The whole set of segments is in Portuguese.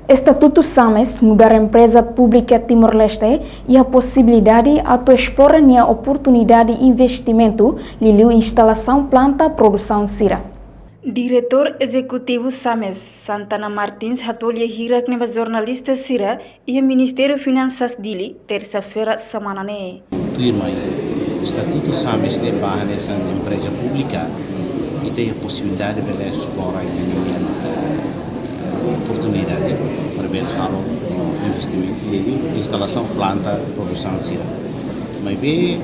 Estatuto SAMES mudar a empresa pública Timor-Leste e a possibilidade de explorar a oportunidade de investimento liu instalação planta produção sira. Diretor Executivo SAMES, Santana Martins, hatolhe hirak neva jornalista sira e o Ministério Finanças dili terça-feira semana ne. Estatuto SAMES de barra nessa empresa pública e tem a possibilidade de explorar oportunidade para ver halo investimento de instalação planta produção sira. Mas bem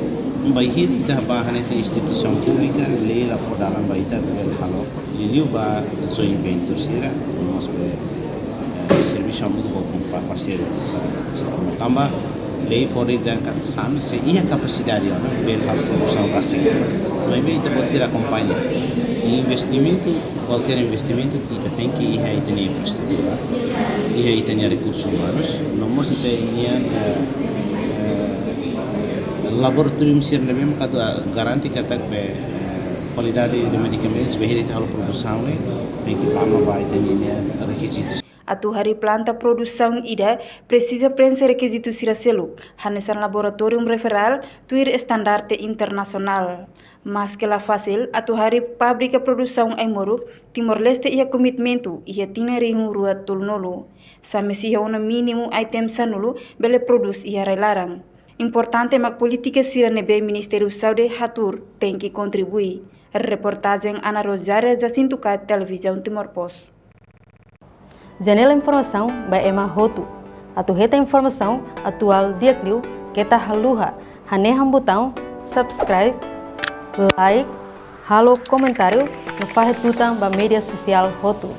baihir ita barra nessa instituição pública lei la dalam baita ver halo liu ba so invento sira nós serviço muito com parceiro também lei fora dan SAMES ia capacidade ver halo produção básica. Mas bem ita pode ser acompanha investimento, qualquer investimento kita tem que ir aí ter infraestrutura, ir aí ter recursos humanos, não mesti ter laboratório mesir lebih kata garanti kata qualidade de medicamentos, behir itu hal produção tem que tambah vai ter requisitos. Atu hari planta produção ida precisa preencher requisitos siraselu, hanesan laboratorium referral tuir estandarte internacional. Mas que la fácil, atu hari fábrica produção em Moro, Timor-Leste ia comitmento ia tina ringu rua tulnolo. SAMES ia una mínimo item sanulu bele produz ia relarang. Importante mak política sira nebe Ministério Saúde Hatur tem que contribuir. Reportagem Ana Rosária Jacinto K, Televisão Timor Post. Janela informação by Emma Hotu. Atu reta informação atual diakliu kita haluha haneham botão subscribe, like, halo comentário no fahe tutang ba media sosial Hotu.